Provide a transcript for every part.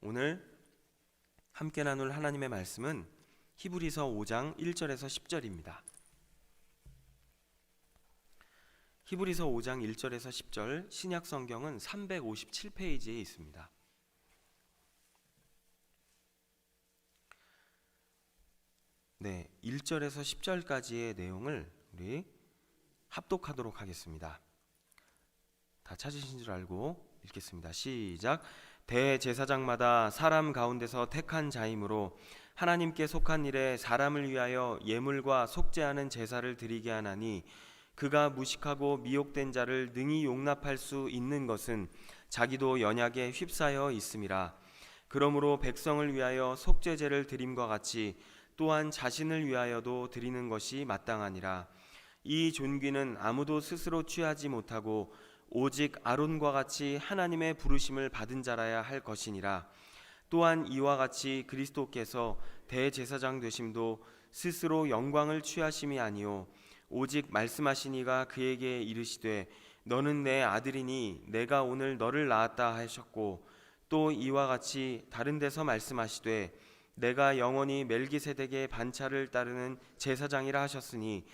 오늘 함께 나눌 하나님의 말씀은 히브리서 5장 1절에서 10절입니다. 히브리서 5장 1절에서 10절 신약 성경은 357페이지에 있습니다. 네, 1절에서 10절까지의 내용을 우리 합독하도록 하겠습니다. 다 찾으신 줄 알고 읽겠습니다. 시작. 대제사장마다 사람 가운데서 택한 자이므로 하나님께 속한 일에 사람을 위하여 예물과 속죄하는 제사를 드리게 하나니, 그가 무식하고 미혹된 자를 능히 용납할 수 있는 것은 자기도 연약에 휩싸여 있음이라. 그러므로 백성을 위하여 속죄제를 드림과 같이 또한 자신을 위하여도 드리는 것이 마땅하니라. 이 존귀는 아무도 스스로 취하지 못하고 오직 아론과 같이 하나님의 부르심을 받은 자라야 할 것이니라. 또한 이와 같이 그리스도께서 대제사장 되심도 스스로 영광을 취하심이 아니요 오직 말씀하시니가 그에게 이르시되 너는 내 아들이니 내가 오늘 너를 낳았다 하셨고, 또 이와 같이 다른 데서 말씀하시되 내가 영원히 멜기세덱의 반차를 따르는 제사장이라 하셨으니,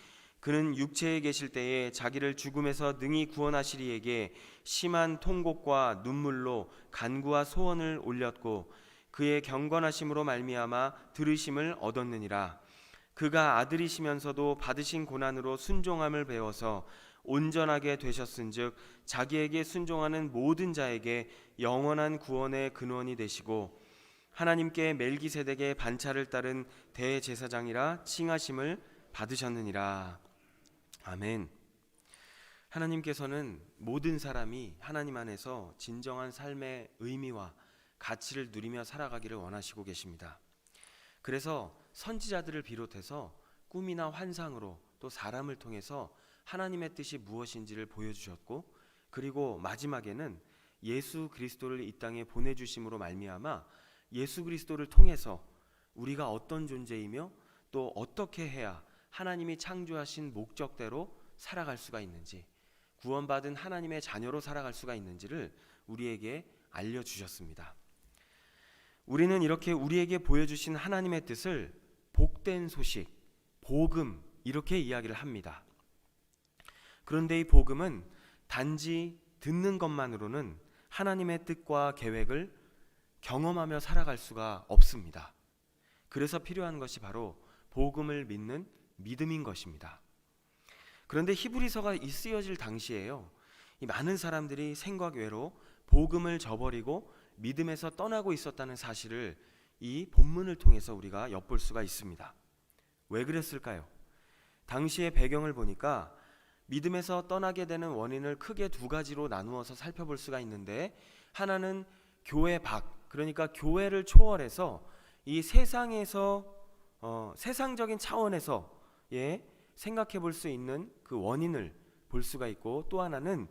그는 육체에 계실 때에 자기를 죽음에서 능히 구원하시리에게 심한 통곡과 눈물로 간구와 소원을 올렸고 그의 경건하심으로 말미암아 들으심을 얻었느니라. 그가 아들이시면서도 받으신 고난으로 순종함을 배워서 온전하게 되셨은즉 자기에게 순종하는 모든 자에게 영원한 구원의 근원이 되시고 하나님께 멜기세덱의 반차를 따른 대제사장이라 칭하심을 받으셨느니라. 아멘. 하나님께서는 모든 사람이 하나님 안에서 진정한 삶의 의미와 가치를 누리며 살아가기를 원하시고 계십니다. 그래서 선지자들을 비롯해서 꿈이나 환상으로 또 사람을 통해서 하나님의 뜻이 무엇인지를 보여주셨고, 그리고 마지막에는 예수 그리스도를 이 땅에 보내주심으로 말미암아 예수 그리스도를 통해서 우리가 어떤 존재이며 또 어떻게 해야 하나님이 창조하신 목적대로 살아갈 수가 있는지, 구원받은 하나님의 자녀로 살아갈 수가 있는지를 우리에게 알려주셨습니다. 우리는 이렇게 우리에게 보여주신 하나님의 뜻을 복된 소식, 복음, 이렇게 이야기를 합니다. 그런데 이 복음은 단지 듣는 것만으로는 하나님의 뜻과 계획을 경험하며 살아갈 수가 없습니다. 그래서 필요한 것이 바로 복음을 믿는 믿음인 것입니다. 그런데 히브리서가 쓰여질 당시에요, 이 많은 사람들이 생각 외로 복음을 저버리고 믿음에서 떠나고 있었다는 사실을 이 본문을 통해서 우리가 엿볼 수가 있습니다. 왜 그랬을까요? 당시의 배경을 보니까 믿음에서 떠나게 되는 원인을 크게 두 가지로 나누어서 살펴볼 수가 있는데, 하나는 교회 밖, 그러니까 교회를 초월해서 이 세상에서 세상적인 차원에서 생각해 볼 수 있는 그 원인을 볼 수가 있고, 또 하나는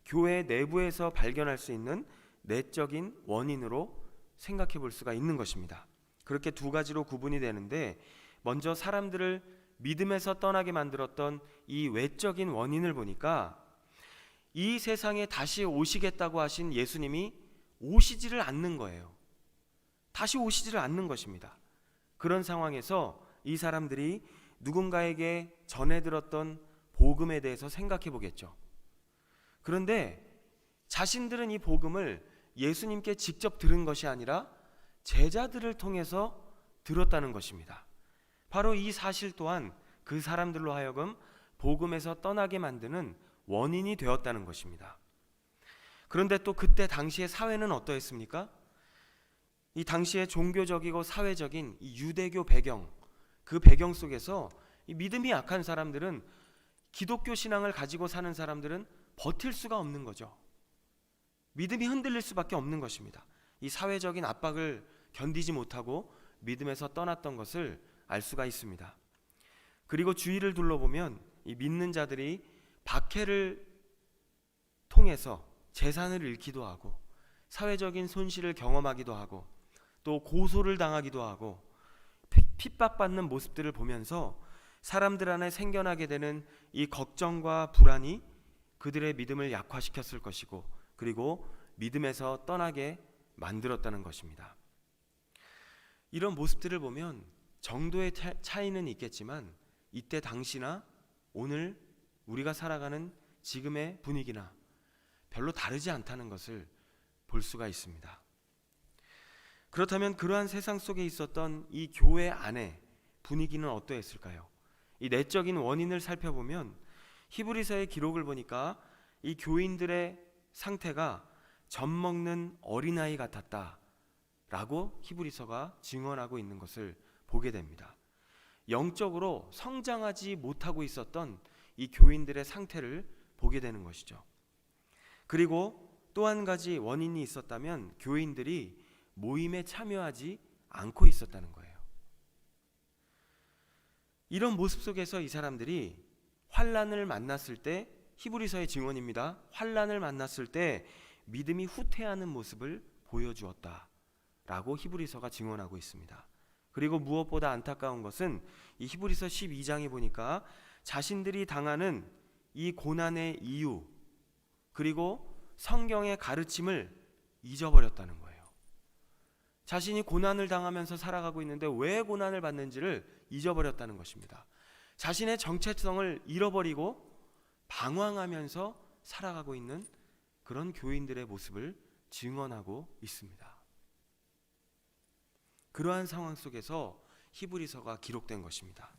교회 내부에서 발견할 수 있는 내적인 원인으로 생각해 볼 수가 있는 것입니다. 그렇게 두 가지로 구분이 되는데, 먼저 사람들을 믿음에서 떠나게 만들었던 이 외적인 원인을 보니까 이 세상에 다시 오시겠다고 하신 예수님이 오시지를 않는 거예요. 다시 오시지를 않는 것입니다. 그런 상황에서 이 사람들이 누군가에게 전해 들었던 복음에 대해서 생각해 보겠죠. 그런데 자신들은 이 복음을 예수님께 직접 들은 것이 아니라 제자들을 통해서 들었다는 것입니다. 바로 이 사실 또한 그 사람들로 하여금 복음에서 떠나게 만드는 원인이 되었다는 것입니다. 그런데 또 그때 당시의 사회는 어떠했습니까? 이 당시의 종교적이고 사회적인 이 유대교 배경, 그 배경 속에서 이 믿음이 약한 사람들은, 기독교 신앙을 가지고 사는 사람들은 버틸 수가 없는 거죠. 믿음이 흔들릴 수밖에 없는 것입니다. 이 사회적인 압박을 견디지 못하고 믿음에서 떠났던 것을 알 수가 있습니다. 그리고 주위를 둘러보면 이 믿는 자들이 박해를 통해서 재산을 잃기도 하고 사회적인 손실을 경험하기도 하고 또 고소를 당하기도 하고 핍박받는 모습들을 보면서 사람들 안에 생겨나게 되는 이 걱정과 불안이 그들의 믿음을 약화시켰을 것이고, 그리고 믿음에서 떠나게 만들었다는 것입니다. 이런 모습들을 보면 정도의 차이는 있겠지만 이때 당시나 오늘 우리가 살아가는 지금의 분위기나 별로 다르지 않다는 것을 볼 수가 있습니다. 그렇다면 그러한 세상 속에 있었던 이 교회 안의 분위기는 어떠했을까요? 이 내적인 원인을 살펴보면 히브리서의 기록을 보니까 이 교인들의 상태가 젖먹는 어린아이 같았다 라고 히브리서가 증언하고 있는 것을 보게 됩니다. 영적으로 성장하지 못하고 있었던 이 교인들의 상태를 보게 되는 것이죠. 그리고 또 한 가지 원인이 있었다면 교인들이 모임에 참여하지 않고 있었다는 거예요. 이런 모습 속에서 이 사람들이 환난을 만났을 때, 히브리서의 증언입니다. 환난을 만났을 때 믿음이 후퇴하는 모습을 보여주었다 라고 히브리서가 증언하고 있습니다. 그리고 무엇보다 안타까운 것은 이 히브리서 12장에 보니까 자신들이 당하는 이 고난의 이유, 그리고 성경의 가르침을 잊어버렸다는 거예요. 자신이 고난을 당하면서 살아가고 있는데 왜 고난을 받는지를 잊어버렸다는 것입니다. 자신의 정체성을 잃어버리고 방황하면서 살아가고 있는 그런 교인들의 모습을 증언하고 있습니다. 그러한 상황 속에서 히브리서가 기록된 것입니다.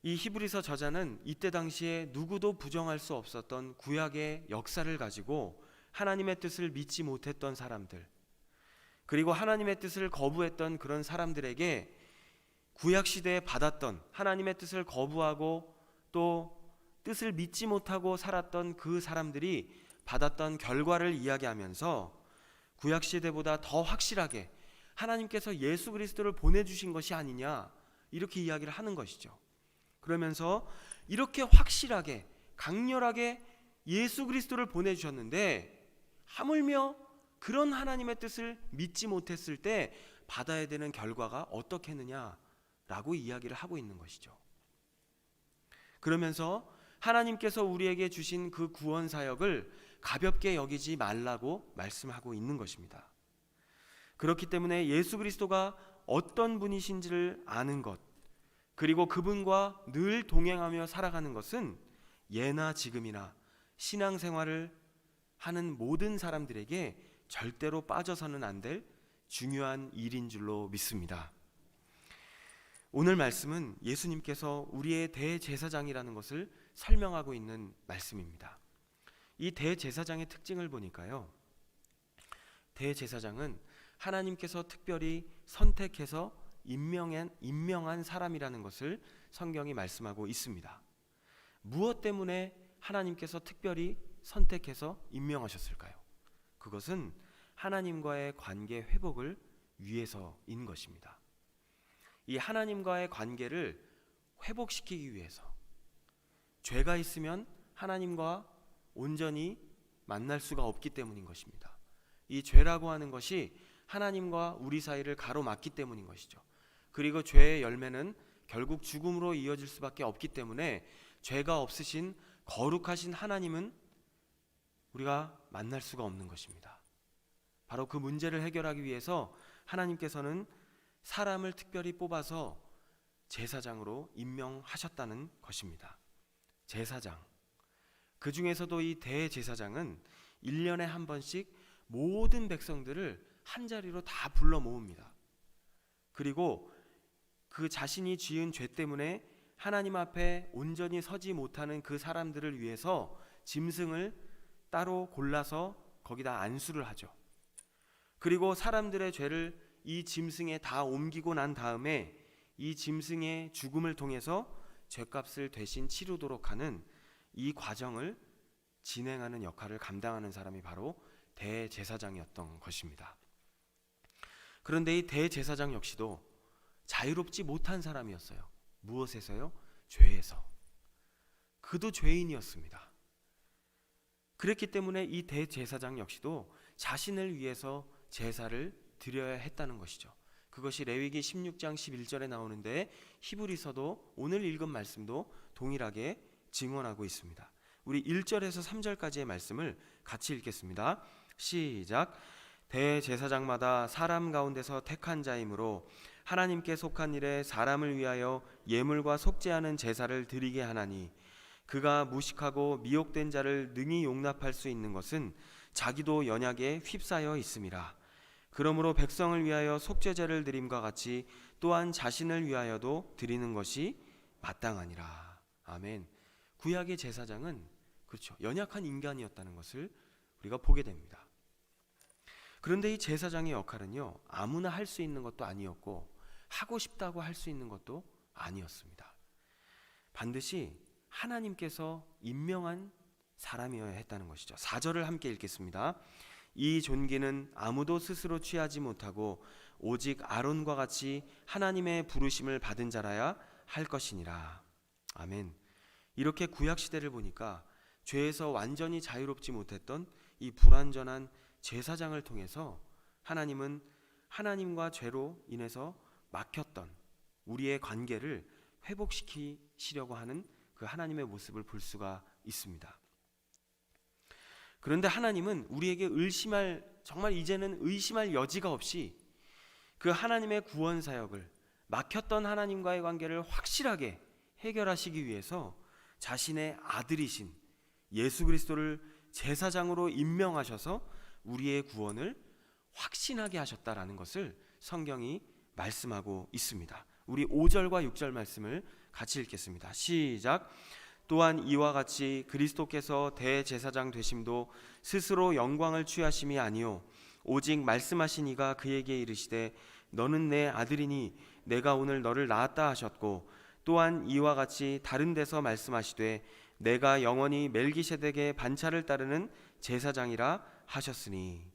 이 히브리서 저자는 이때 당시에 누구도 부정할 수 없었던 구약의 역사를 가지고 하나님의 뜻을 믿지 못했던 사람들, 그리고 하나님의 뜻을 거부했던 그런 사람들에게 구약 시대에 받았던 하나님의 뜻을 거부하고 또 뜻을 믿지 못하고 살았던 그 사람들이 받았던 결과를 이야기하면서 구약 시대보다 더 확실하게 하나님께서 예수 그리스도를 보내주신 것이 아니냐 이렇게 이야기를 하는 것이죠. 그러면서 이렇게 확실하게 강렬하게 예수 그리스도를 보내주셨는데 하물며 그런 하나님의 뜻을 믿지 못했을 때 받아야 되는 결과가 어떻겠느냐라고 이야기를 하고 있는 것이죠. 그러면서 하나님께서 우리에게 주신 그 구원 사역을 가볍게 여기지 말라고 말씀하고 있는 것입니다. 그렇기 때문에 예수 그리스도가 어떤 분이신지를 아는 것, 그리고 그분과 늘 동행하며 살아가는 것은 예나 지금이나 신앙생활을 하는 모든 사람들에게 절대로 빠져서는 안 될 중요한 일인 줄로 믿습니다. 오늘 말씀은 예수님께서 우리의 대제사장이라는 것을 설명하고 있는 말씀입니다. 이 대제사장의 특징을 보니까요, 대제사장은 하나님께서 특별히 선택해서 임명한 사람이라는 것을 성경이 말씀하고 있습니다. 무엇 때문에 하나님께서 특별히 선택해서 임명하셨을까요? 그것은 하나님과의 관계 회복을 위해서인 것입니다. 이 하나님과의 관계를 회복시키기 위해서, 죄가 있으면 하나님과 온전히 만날 수가 없기 때문인 것입니다. 이 죄라고 하는 것이 하나님과 우리 사이를 가로막기 때문인 것이죠. 그리고 죄의 열매는 결국 죽음으로 이어질 수밖에 없기 때문에 죄가 없으신 거룩하신 하나님은 우리가 만날 수가 없는 것입니다. 바로 그 문제를 해결하기 위해서 하나님께서는 사람을 특별히 뽑아서 제사장으로 임명하셨다는 것입니다. 제사장, 그 중에서도 이 대제사장은 1년에 한 번씩 모든 백성들을 한자리로 다 불러 모읍니다. 그리고 그 자신이 지은 죄 때문에 하나님 앞에 온전히 서지 못하는 그 사람들을 위해서 짐승을 따로 골라서 거기다 안수를 하죠. 그리고 사람들의 죄를 이 짐승에 다 옮기고 난 다음에 이 짐승의 죽음을 통해서 죄값을 대신 치르도록 하는 이 과정을 진행하는 역할을 감당하는 사람이 바로 대제사장이었던 것입니다. 그런데 이 대제사장 역시도 자유롭지 못한 사람이었어요. 무엇에서요? 죄에서. 그도 죄인이었습니다. 그랬기 때문에 이 대제사장 역시도 자신을 위해서 제사를 드려야 했다는 것이죠. 그것이 레위기 16장 11절에 나오는데 히브리서도 오늘 읽은 말씀도 동일하게 증언하고 있습니다. 우리 1절에서 3절까지의 말씀을 같이 읽겠습니다. 시작. 대제사장마다 사람 가운데서 택한 자이므로 하나님께 속한 일에 사람을 위하여 예물과 속죄하는 제사를 드리게 하나니, 그가 무식하고 미혹된 자를 능히 용납할 수 있는 것은 자기도 연약에 휩싸여 있음이라. 그러므로 백성을 위하여 속죄제를 드림과 같이 또한 자신을 위하여도 드리는 것이 마땅하니라. 아멘. 구약의 제사장은 그렇죠, 연약한 인간이었다는 것을 우리가 보게 됩니다. 그런데 이 제사장의 역할은요, 아무나 할 수 있는 것도 아니었고 하고 싶다고 할 수 있는 것도 아니었습니다. 반드시 하나님께서 임명한 사람이어야 했다는 것이죠. 4절을 함께 읽겠습니다. 이 존귀는 아무도 스스로 취하지 못하고 오직 아론과 같이 하나님의 부르심을 받은 자라야 할 것이니라. 아멘. 이렇게 구약 시대를 보니까 죄에서 완전히 자유롭지 못했던 이 불완전한 제사장을 통해서 하나님은 하나님과 죄로 인해서 막혔던 우리의 관계를 회복시키시려고 하는 그 하나님의 모습을 볼 수가 있습니다. 그런데 하나님은 우리에게 정말 이제는 의심할 여지가 없이 그 하나님의 구원 사역을, 막혔던 하나님과의 관계를 확실하게 해결하시기 위해서 자신의 아들이신 예수 그리스도를 제사장으로 임명하셔서 우리의 구원을 확신하게 하셨다라는 것을 성경이 말씀하고 있습니다. 우리 5절과 6절 말씀을 같이 읽겠습니다. 시작. 또한 이와 같이 그리스도께서 대제사장 되심도 스스로 영광을 취하심이 아니요 오직 말씀하신 이가 그에게 이르시되 너는 내 아들이니 내가 오늘 너를 낳았다 하셨고, 또한 이와 같이 다른 데서 말씀하시되 내가 영원히 멜기세덱의 반차를 따르는 제사장이라 하셨으니.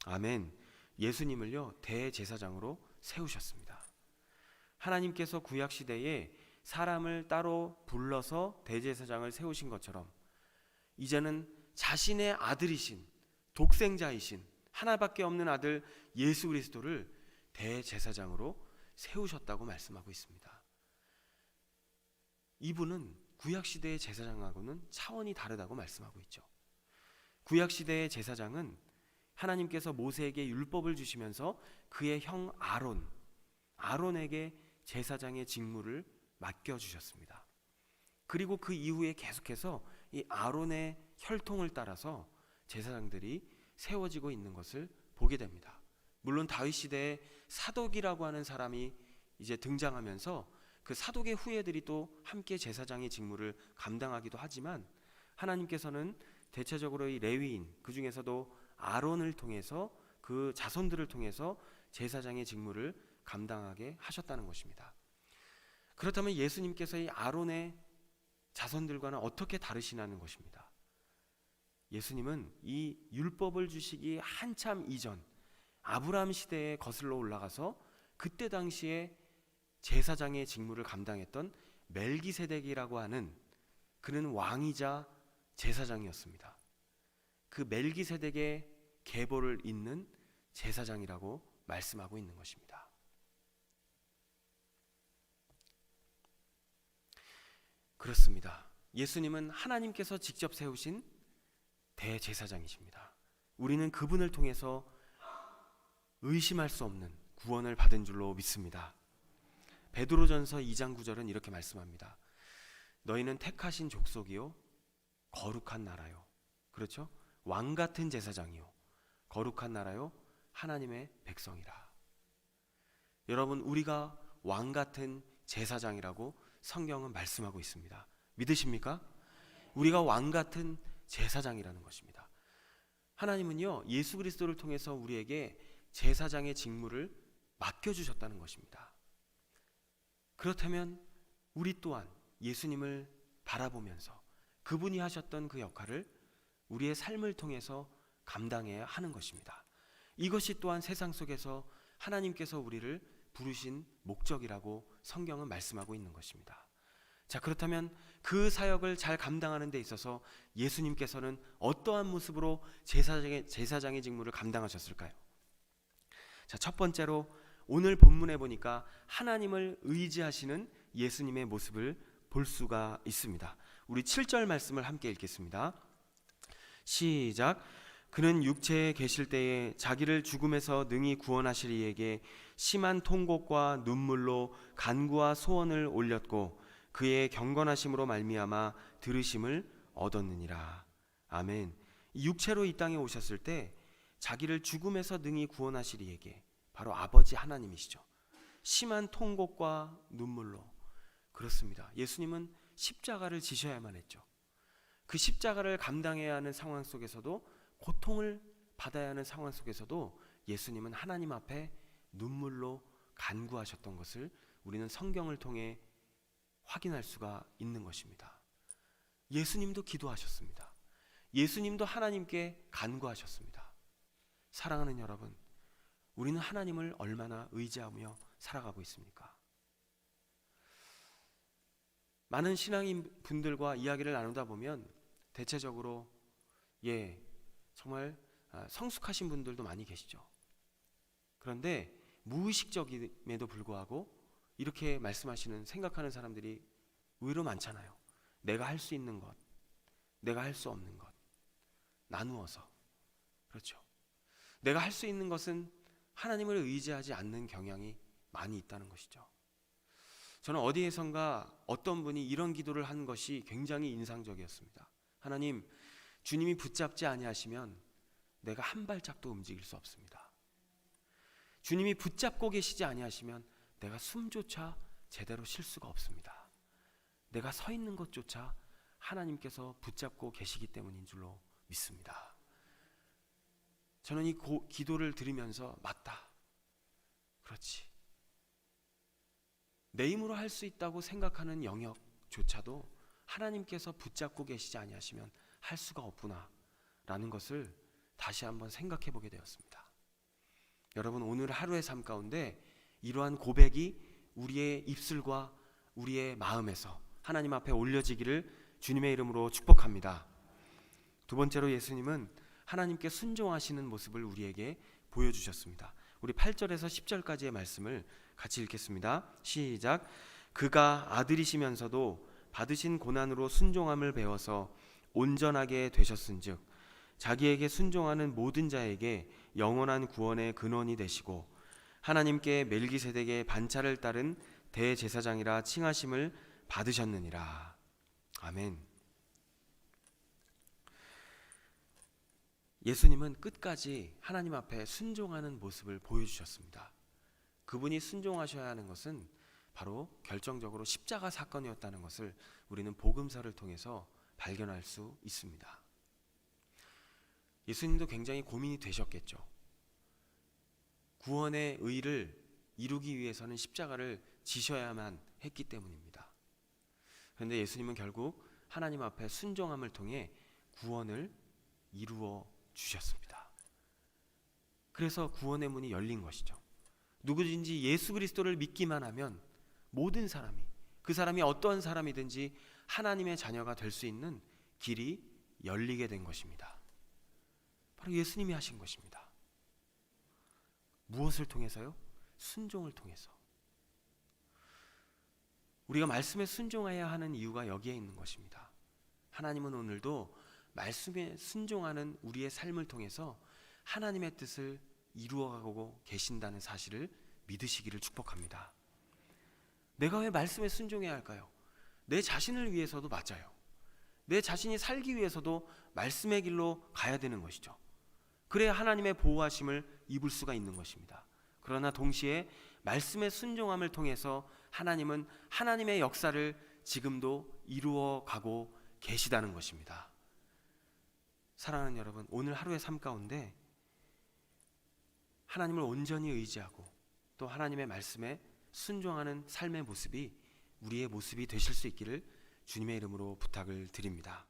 아멘. 예수님을요 대제사장으로 세우셨습니다. 하나님께서 구약 시대에 사람을 따로 불러서 대제사장을 세우신 것처럼 이제는 자신의 아들이신, 독생자이신, 하나밖에 없는 아들 예수 그리스도를 대제사장으로 세우셨다고 말씀하고 있습니다. 이분은 구약 시대의 제사장하고는 차원이 다르다고 말씀하고 있죠. 구약 시대의 제사장은 하나님께서 모세에게 율법을 주시면서 그의 형 아론에게 제사장의 직무를 맡겨주셨습니다. 그리고 그 이후에 계속해서 이 아론의 혈통을 따라서 제사장들이 세워지고 있는 것을 보게 됩니다. 물론 다윗 시대에 사독이라고 하는 사람이 이제 등장하면서 그 사독의 후예들이 또 함께 제사장의 직무를 감당하기도 하지만, 하나님께서는 대체적으로 이 레위인, 그 중에서도 아론을 통해서, 그 자손들을 통해서 제사장의 직무를 감당하게 하셨다는 것입니다. 그렇다면 예수님께서 이 아론의 자손들과는 어떻게 다르시냐는 것입니다. 예수님은 이 율법을 주시기 한참 이전 아브라함 시대에 거슬러 올라가서 그때 당시에 제사장의 직무를 감당했던 멜기세덱이라고 하는, 그는 왕이자 제사장이었습니다. 그 멜기세덱의 계보를 잇는 제사장이라고 말씀하고 있는 것입니다. 그렇습니다. 예수님은 하나님께서 직접 세우신 대제사장이십니다. 우리는 그분을 통해서 의심할 수 없는 구원을 받은 줄로 믿습니다. 베드로전서 2장 9절은 이렇게 말씀합니다. 너희는 택하신 족속이요 거룩한 나라요. 그렇죠? 왕 같은 제사장이요 거룩한 나라요 하나님의 백성이라. 여러분, 우리가 왕 같은 제사장이라고 성경은 말씀하고 있습니다. 믿으십니까? 우리가 왕 같은 제사장이라는 것입니다. 하나님은요 예수 그리스도를 통해서 우리에게 제사장의 직무를 맡겨주셨다는 것입니다. 그렇다면 우리 또한 예수님을 바라보면서 그분이 하셨던 그 역할을 우리의 삶을 통해서 감당해야 하는 것입니다. 이것이 또한 세상 속에서 하나님께서 우리를 부르신 목적이라고 성경은 말씀하고 있는 것입니다. 자, 그렇다면 그 사역을 잘 감당하는 데 있어서 예수님께서는 어떠한 모습으로 제사장의 직무를 감당하셨을까요? 자, 첫 번째로 오늘 본문에 보니까 하나님을 의지하시는 예수님의 모습을 볼 수가 있습니다. 우리 7절 말씀을 함께 읽겠습니다. 시작. 그는 육체에 계실 때에 자기를 죽음에서 능히 구원하실 이에게 심한 통곡과 눈물로 간구와 소원을 올렸고 그의 경건하심으로 말미암아 들으심을 얻었느니라. 아멘. 육체로 이 땅에 오셨을 때 자기를 죽음에서 능히 구원하실 이에게, 바로 아버지 하나님이시죠, 심한 통곡과 눈물로, 그렇습니다. 예수님은 십자가를 지셔야만 했죠. 그 십자가를 감당해야 하는 상황 속에서도, 고통을 받아야 하는 상황 속에서도 예수님은 하나님 앞에 눈물로 간구하셨던 것을 우리는 성경을 통해 확인할 수가 있는 것입니다. 예수님도 기도하셨습니다. 예수님도 하나님께 간구하셨습니다. 사랑하는 여러분, 우리는 하나님을 얼마나 의지하며 살아가고 있습니까? 많은 신앙인 분들과 이야기를 나누다 보면 대체적으로 정말 성숙하신 분들도 많이 계시죠. 그런데 무의식적임에도 불구하고 이렇게 말씀하시는, 생각하는 사람들이 의외로 많잖아요. 내가 할 수 있는 것, 내가 할 수 없는 것 나누어서. 그렇죠. 내가 할 수 있는 것은 하나님을 의지하지 않는 경향이 많이 있다는 것이죠. 저는 어디에선가 어떤 분이 이런 기도를 한 것이 굉장히 인상적이었습니다. 하나님, 주님이 붙잡지 아니하시면 내가 한 발짝도 움직일 수 없습니다. 주님이 붙잡고 계시지 아니하시면 내가 숨조차 제대로 쉴 수가 없습니다. 내가 서 있는 것조차 하나님께서 붙잡고 계시기 때문인 줄로 믿습니다. 저는 이 기도를 들으면서, 맞다, 그렇지, 내 힘으로 할 수 있다고 생각하는 영역조차도 하나님께서 붙잡고 계시지 아니하시면 할 수가 없구나 라는 것을 다시 한번 생각해 보게 되었습니다. 여러분, 오늘 하루의 삶 가운데 이러한 고백이 우리의 입술과 우리의 마음에서 하나님 앞에 올려지기를 주님의 이름으로 축복합니다. 두 번째로, 예수님은 하나님께 순종하시는 모습을 우리에게 보여주셨습니다. 우리 8절에서 10절까지의 말씀을 같이 읽겠습니다. 시작. 그가 아들이시면서도 받으신 고난으로 순종함을 배워서 온전하게 되셨은즉 자기에게 순종하는 모든 자에게 영원한 구원의 근원이 되시고 하나님께 멜기세덱의 반차를 따른 대제사장이라 칭하심을 받으셨느니라. 아멘. 예수님은 끝까지 하나님 앞에 순종하는 모습을 보여주셨습니다. 그분이 순종하셔야 하는 것은 바로 결정적으로 십자가 사건이었다는 것을 우리는 복음서를 통해서 발견할 수 있습니다. 예수님도 굉장히 고민이 되셨겠죠. 구원의 의를 이루기 위해서는 십자가를 지셔야만 했기 때문입니다. 그런데 예수님은 결국 하나님 앞에 순종함을 통해 구원을 이루어 주셨습니다. 그래서 구원의 문이 열린 것이죠. 누구든지 예수 그리스도를 믿기만 하면 모든 사람이, 그 사람이 어떠한 사람이든지 하나님의 자녀가 될 수 있는 길이 열리게 된 것입니다. 바로 예수님이 하신 것입니다. 무엇을 통해서요? 순종을 통해서. 우리가 말씀에 순종해야 하는 이유가 여기에 있는 것입니다. 하나님은 오늘도 말씀에 순종하는 우리의 삶을 통해서 하나님의 뜻을 이루어가고 계신다는 사실을 믿으시기를 축복합니다. 내가 왜 말씀에 순종해야 할까요? 내 자신을 위해서도 맞아요. 내 자신이 살기 위해서도 말씀의 길로 가야 되는 것이죠. 그래야 하나님의 보호하심을 입을 수가 있는 것입니다. 그러나 동시에 말씀의 순종함을 통해서 하나님은 하나님의 역사를 지금도 이루어가고 계시다는 것입니다. 사랑하는 여러분, 오늘 하루의 삶 가운데 하나님을 온전히 의지하고 또 하나님의 말씀에 순종하는 삶의 모습이 우리의 모습이 되실 수 있기를 주님의 이름으로 부탁을 드립니다.